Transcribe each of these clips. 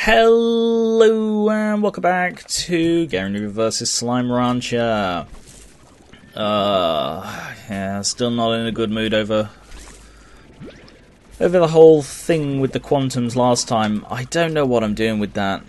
Hello and welcome back to Gary vs Slime Rancher. Yeah, still not in a good mood over the whole thing with the quantums last time. I don't know what I'm doing with that.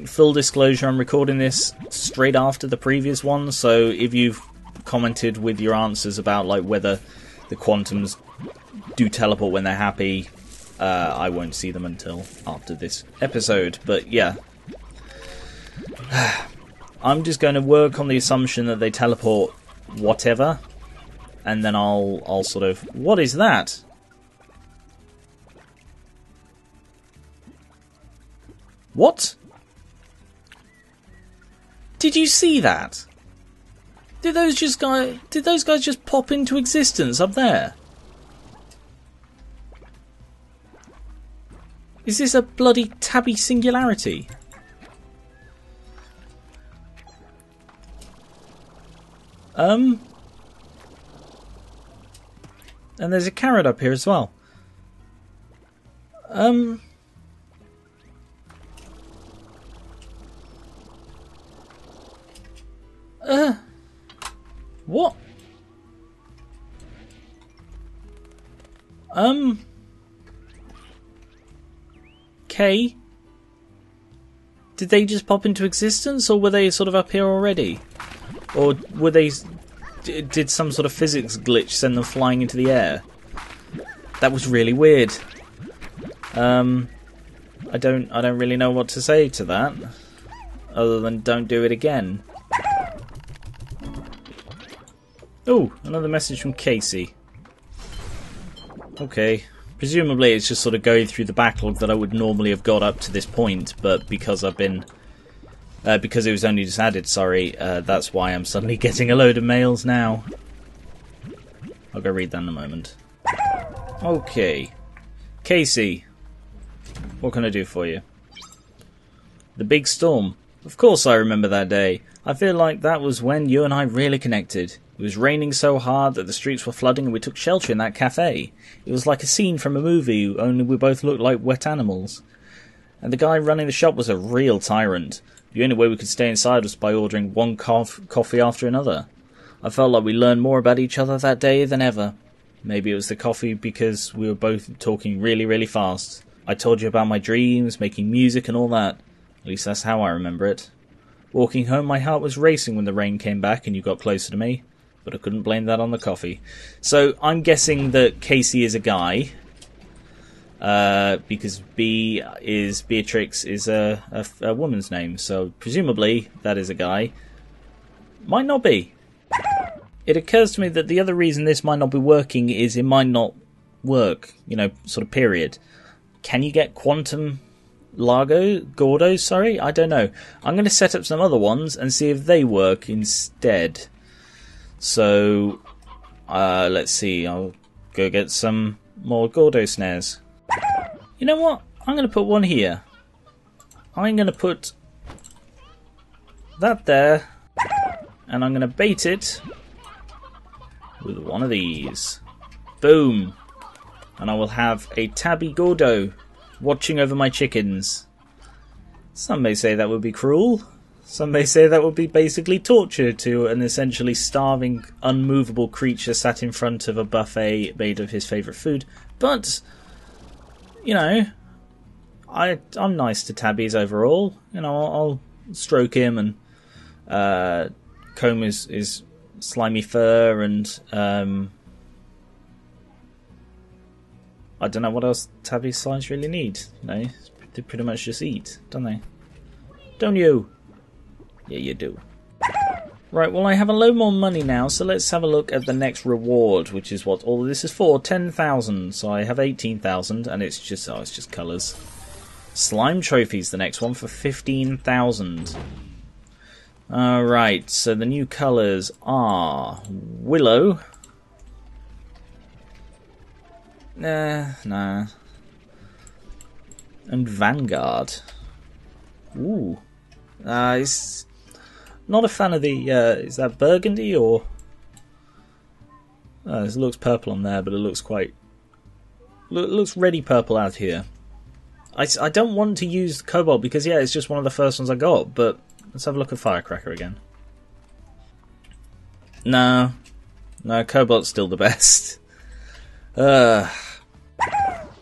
Full disclosure, I'm recording this straight after the previous one, so if you've commented with your answers about like whether the quantums do teleport when they're happy, I won't see them until after this episode. But yeah, I'm just going to work on the assumption that they teleport whatever, and then I'll sort of... What is that? What? Did you see that? Did those guys just pop into existence up there? Is this a bloody tabby singularity? And there's a carrot up here as well. What? Okay. Did they just pop into existence, or were they sort of up here already? Or were they... Did some sort of physics glitch send them flying into the air? That was really weird. I don't really know what to say to that, other than don't do it again. Oh, another message from Casey. Okay. Presumably it's just sort of going through the backlog that I would normally have got up to this point, but because I've been... because it was only just added, sorry, that's why I'm suddenly getting a load of mails now. I'll go read that in a moment. Okay. Casey, what can I do for you? The big storm. Of course I remember that day. I feel like that was when you and I really connected. It was raining so hard that the streets were flooding and we took shelter in that cafe. It was like a scene from a movie, only we both looked like wet animals. And the guy running the shop was a real tyrant. The only way we could stay inside was by ordering one coffee after another. I felt like we learned more about each other that day than ever. Maybe it was the coffee because we were both talking really, really fast. I told you about my dreams, making music and all that. At least that's how I remember it. Walking home, my heart was racing when the rain came back and you got closer to me. But I couldn't blame that on the coffee. So I'm guessing that Casey is a guy. Because B is Beatrix is a woman's name. So presumably that is a guy. Might not be. It occurs to me that the other reason this might not be working is it might not work. You know, sort of period. Can you get quantum Gordos, sorry? I don't know. I'm going to set up some other ones and see if they work instead. So, let's see. I'll go get some more Gordo snares. You know what? I'm going to put one here. I'm going to put that there. And I'm going to bait it with one of these. Boom. And I will have a tabby Gordo watching over my chickens. Some may say that would be cruel. Some may say that would be basically torture to an essentially starving, unmovable creature sat in front of a buffet made of his favourite food. But, you know, I'm nice to tabbies overall. You know, I'll stroke him and comb his slimy fur and... I don't know what else tabby slimes really need. You know, they pretty much just eat, don't they? Don't you? Yeah, you do. Right, well I have a load more money now, so let's have a look at the next reward, which is what all of this is for, 10,000. So I have 18,000, and it's just colours. Slime trophies, the next one for 15,000. Alright, so the new colours are Willow. Nah. And Vanguard. Ooh. It's not a fan of the, is that burgundy or... it looks purple on there, but it looks quite... looks reddy purple out here. I don't want to use Cobalt because, yeah, it's just one of the first ones I got, but let's have a look at Firecracker again. No, Cobalt's still the best.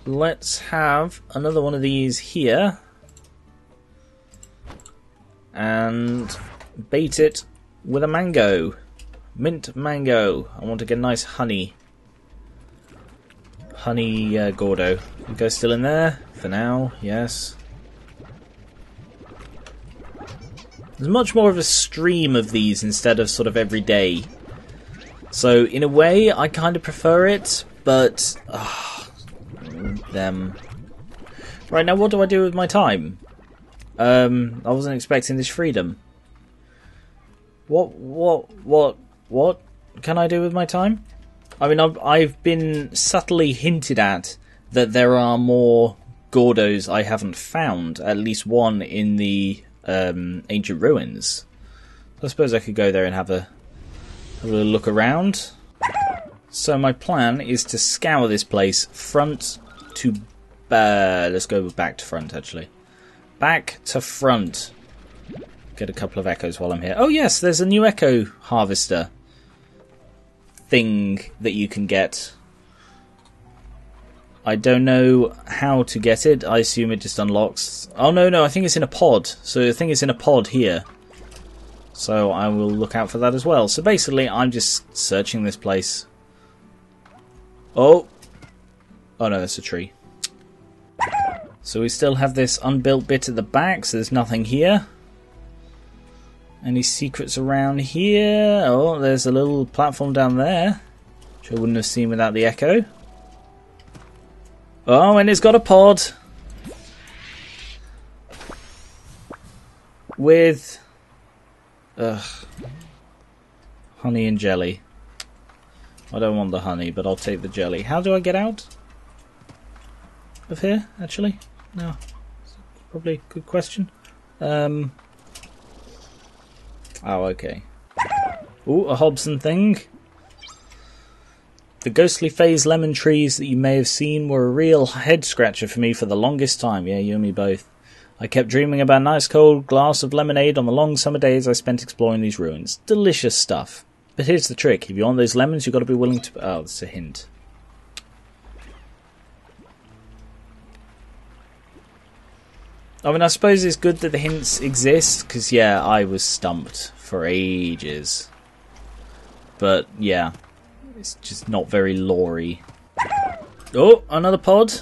Let's have another one of these here and bait it with a mango. Mint mango. I want to get a nice honey Gordo. You guys still in there? For now, yes. There's much more of a stream of these instead of sort of every day. So in a way, I kind of prefer it, but them. Right, now what do I do with my time? I wasn't expecting this freedom. What can I do with my time? I mean, I've been subtly hinted at that there are more Gordos I haven't found. At least one in the ancient ruins. I suppose I could go there and have a little look around. So my plan is to scour this place front to... let's go back to front, actually. Back to front. Get a couple of echoes while I'm here. Oh yes, there's a new echo harvester thing that you can get. I don't know how to get it. I assume it just unlocks... Oh no, I think it's in a pod. So I think it's in a pod here. So I will look out for that as well. So basically, I'm just searching this place. Oh no, that's a tree. So we still have this unbuilt bit at the back, so there's nothing here. Any secrets around here? Oh, there's a little platform down there, which I wouldn't have seen without the echo. Oh, and it's got a pod with honey and jelly. I don't want the honey, but I'll take the jelly. How do I get out of here, actually? No, probably a good question. Oh, okay. Ooh, a Hobson thing. The ghostly phase lemon trees that you may have seen were a real head-scratcher for me for the longest time. Yeah, you and me both. I kept dreaming about a nice cold glass of lemonade on the long summer days I spent exploring these ruins. Delicious stuff. But here's the trick. If you want those lemons, you've got to be willing to... Oh, that's a hint. I mean, I suppose it's good that the hints exist, because, yeah, I was stumped for ages. But, yeah, it's just not very lore-y. Oh, another pod.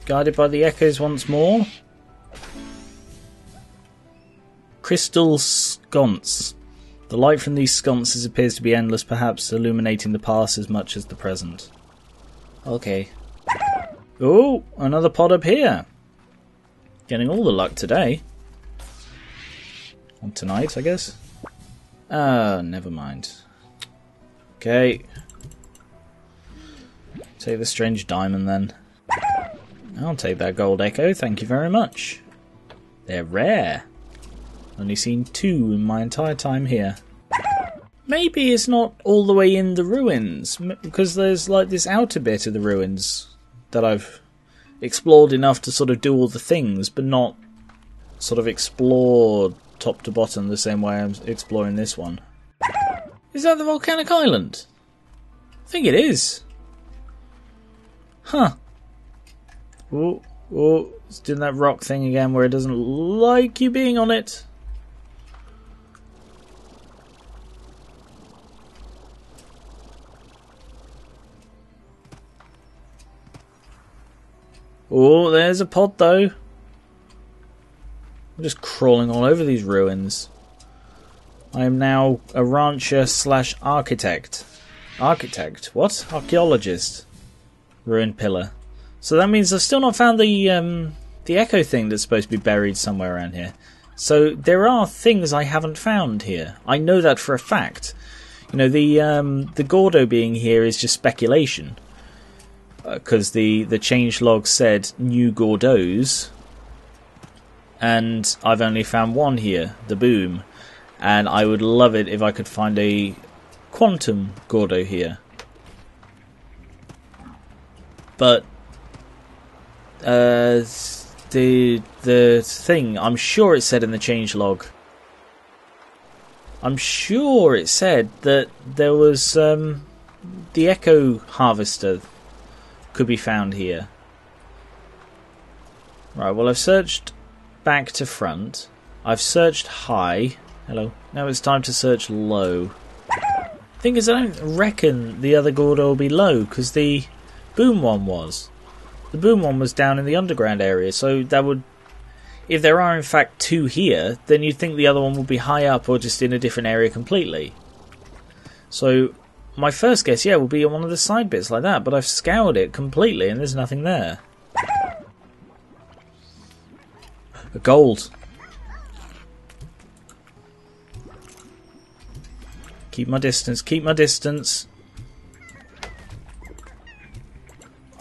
Guided by the echoes once more. Crystal sconce. The light from these sconces appears to be endless, perhaps illuminating the past as much as the present. Okay. Oh, another pod up here. Getting all the luck today. And tonight, I guess. Never mind. Okay. Take the strange diamond then. I'll take that gold echo, thank you very much. They're rare. Only seen 2 in my entire time here. Maybe it's not all the way in the ruins, because there's like this outer bit of the ruins that I've explored enough to sort of do all the things, but not sort of explore top to bottom the same way I'm exploring this one. Is that the volcanic island? I think it is. Huh. Oh, it's doing that rock thing again where it doesn't like you being on it. Oh, there's a pod though. I'm just crawling all over these ruins. I am now a rancher / architect. Architect? What? Archaeologist. Ruin pillar. So that means I've still not found the echo thing that's supposed to be buried somewhere around here. So there are things I haven't found here. I know that for a fact. You know, the Gordo being here is just speculation. Because the changelog said new Gordos, and I've only found one here, the Boom, and I would love it if I could find a quantum Gordo here. But the thing. I'm sure it said in the changelog. I'm sure it said that there was the echo harvester could be found here. Right, well, I've searched back to front. I've searched high. Hello. Now it's time to search low. Thing is, I don't reckon the other Gordo will be low, because the boom one was. The boom one was down in the underground area, so that would... If there are in fact two here, then you'd think the other one would be high up or just in a different area completely. So, my first guess, yeah, will be on one of the side bits like that, but I've scoured it completely and there's nothing there. A gold. Keep my distance, keep my distance.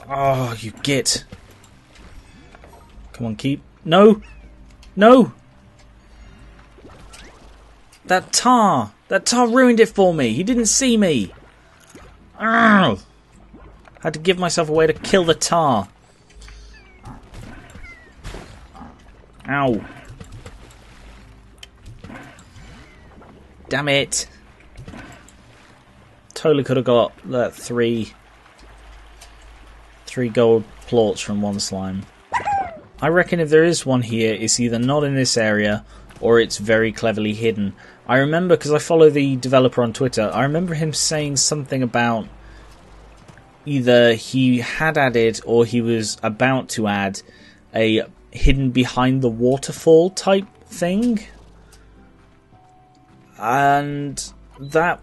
Oh, you git. Come on, keep... No! No! That tar ruined it for me. He didn't see me. Arrgh. Had to give myself a way to kill the tar. Ow. Damn it. Totally could have got that three gold plorts from one slime. I reckon if there is one here, it's either not in this area or it's very cleverly hidden. I remember, because I follow the developer on Twitter, I remember him saying something about either he had added or he was about to add a hidden behind the waterfall type thing. And that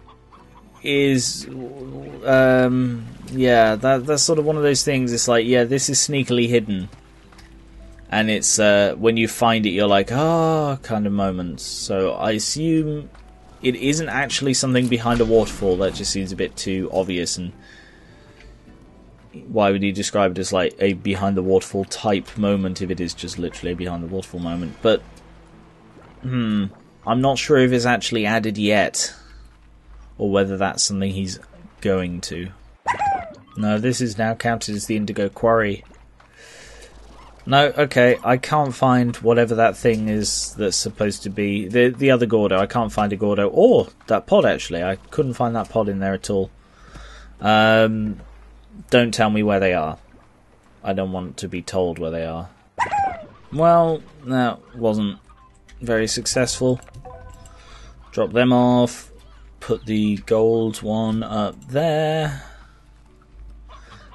is... yeah, that's sort of one of those things. It's like, yeah, this is sneakily hidden. And it's when you find it, you're like, ah, kind of moments. So I assume it isn't actually something behind a waterfall. That just seems a bit too obvious. And why would you describe it as like a behind the waterfall type moment if it is just literally a behind the waterfall moment? But I'm not sure if it's actually added yet, or whether that's something he's going to. No, this is now counted as the Indigo Quarry. No, okay, I can't find whatever that thing is that's supposed to be. The other Gordo, I can't find a Gordo. Or that pod, actually. I couldn't find that pod in there at all. Don't tell me where they are. I don't want to be told where they are. Well, that wasn't very successful. Drop them off. Put the gold one up there.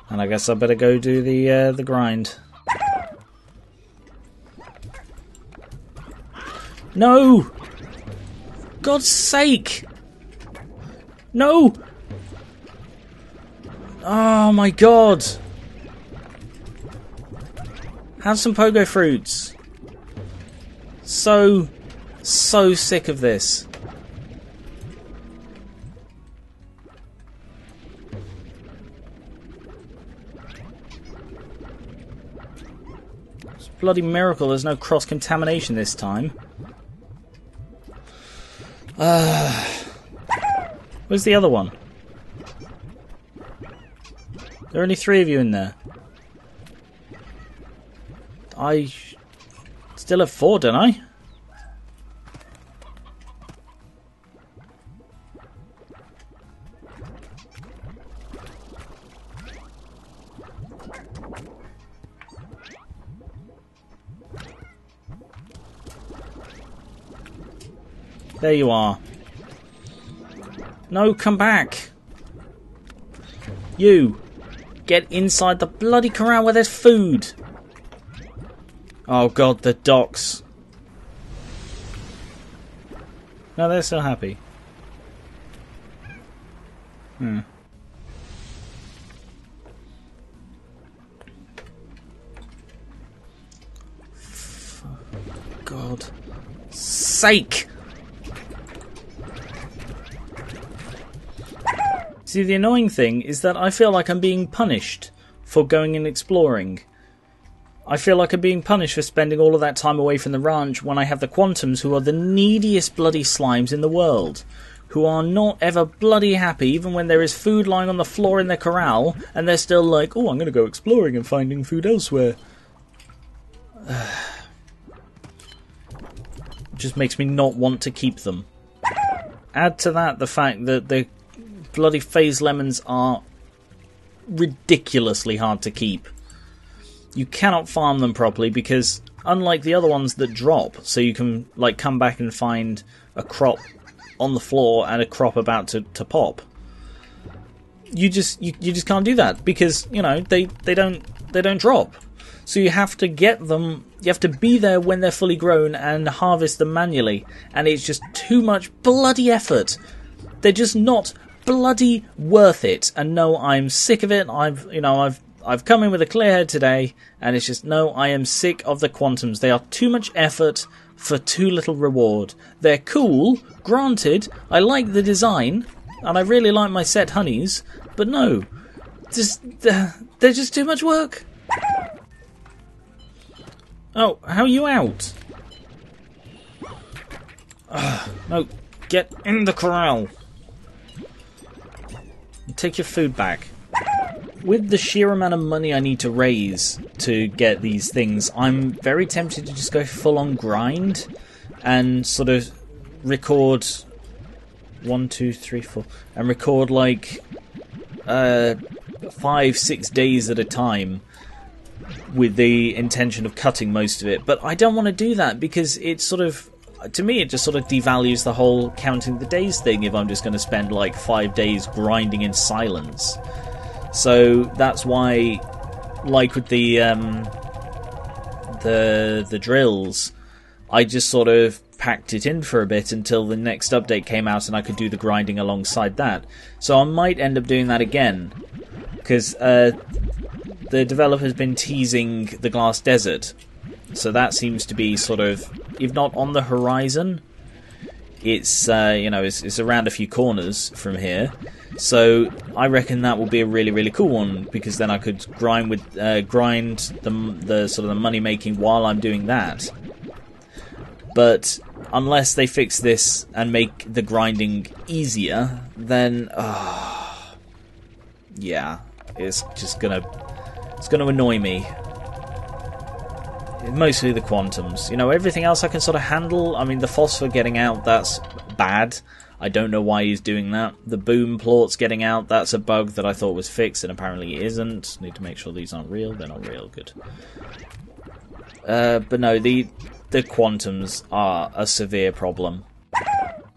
And I guess I better go do the grind. No! God's sake! No! Oh my god! Have some pogo fruits. So sick of this. It's a bloody miracle there's no cross-contamination this time. Where's the other one? There are only 3 of you in there. I still have 4, don't I? There you are. No, come back. You. Get inside the bloody corral where there's food. Oh god, the docks. No, they're so happy. For God's sake! See, the annoying thing is that I feel like I'm being punished for going and exploring. I feel like I'm being punished for spending all of that time away from the ranch when I have the Quantums, who are the neediest bloody slimes in the world, who are not ever bloody happy even when there is food lying on the floor in their corral, and they're still like, oh, I'm going to go exploring and finding food elsewhere. just makes me not want to keep them. Add to that the fact that the bloody phase lemons are ridiculously hard to keep. You cannot farm them properly because, unlike the other ones that drop, so you can like come back and find a crop on the floor and a crop about to pop, you just can't do that because, you know, they don't drop. So you have to get them, you have to be there when they're fully grown and harvest them manually, and it's just too much bloody effort. They're just not bloody worth it. And no, I'm sick of it. I've come in with a clear head today, and it's just, no, I am sick of the quantums. They are too much effort for too little reward. They're cool, granted, I like the design, and I really like my set honeys, but no, they're just too much work. Oh, how are you out? No, get in the corral. Take your food back. With the sheer amount of money I need to raise to get these things, I'm very tempted to just go full on grind and sort of record 1, 2, 3, 4 and record like 5-6 days at a time with the intention of cutting most of it. But I don't want to do that because it's sort of, to me, it just sort of devalues the whole counting the days thing if I'm just going to spend like 5 days grinding in silence. So that's why, like with the drills, I just sort of packed it in for a bit until the next update came out and I could do the grinding alongside that. So I might end up doing that again, because the developer's been teasing the Glass Desert, so that seems to be sort of, if not on the horizon, it's it's around a few corners from here. So I reckon that will be a really, really cool one, because then I could grind the sort of the money making while I'm doing that. But unless they fix this and make the grinding easier, then yeah, it's gonna annoy me. Mostly the quantums. You know, everything else I can sort of handle. I mean, the phosphor getting out, that's bad. I don't know why he's doing that. The boom plorts getting out, that's a bug that I thought was fixed and apparently it isn't. Need to make sure these aren't real. They're not real. Good. But no, the quantums are a severe problem.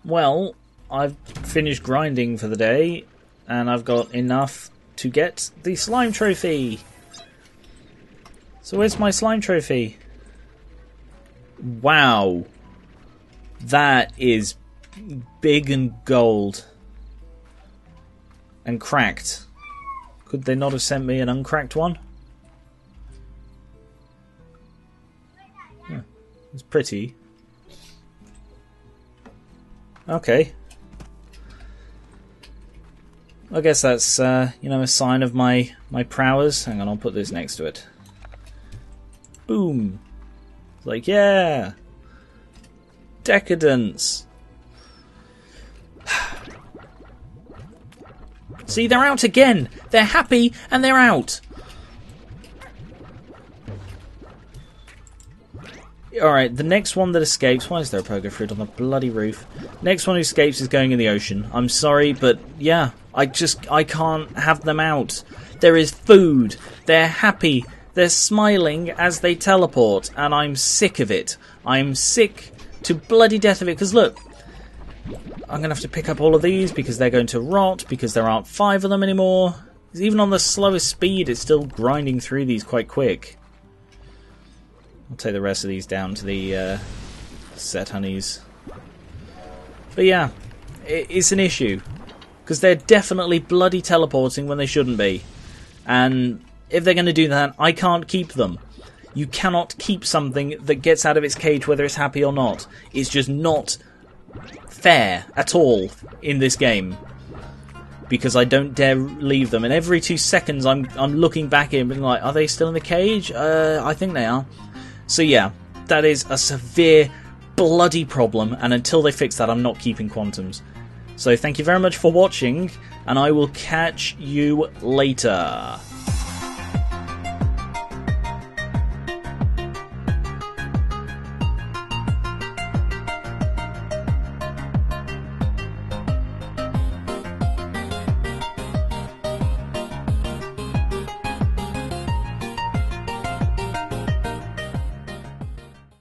Well, I've finished grinding for the day, and I've got enough to get the slime trophy. So where's my slime trophy? Wow. That is big and gold. And cracked. Could they not have sent me an uncracked one? Yeah, it's pretty. Okay. I guess that's a sign of my prowess. Hang on, I'll put this next to it. Boom. It's like, yeah. Decadence. See, they're out again. They're happy and they're out. Alright, the next one that escapes... Why is there a pogo fruit on the bloody roof? Next one who escapes is going in the ocean. I'm sorry, but yeah, I can't have them out. There is food. They're happy. They're smiling as they teleport, and I'm sick of it. I'm sick to bloody death of it, because look, I'm going to have to pick up all of these because they're going to rot, because there aren't 5 of them anymore. Even on the slowest speed, it's still grinding through these quite quick. I'll take the rest of these down to the set honeys. But yeah, it's an issue, because they're definitely bloody teleporting when they shouldn't be. And if they're going to do that, I can't keep them. You cannot keep something that gets out of its cage whether it's happy or not. It's just not fair at all in this game, because I don't dare leave them. And every 2 seconds I'm looking back in and being like, are they still in the cage? I think they are. So yeah, that is a severe bloody problem, and until they fix that, I'm not keeping quantums. So thank you very much for watching, and I will catch you later.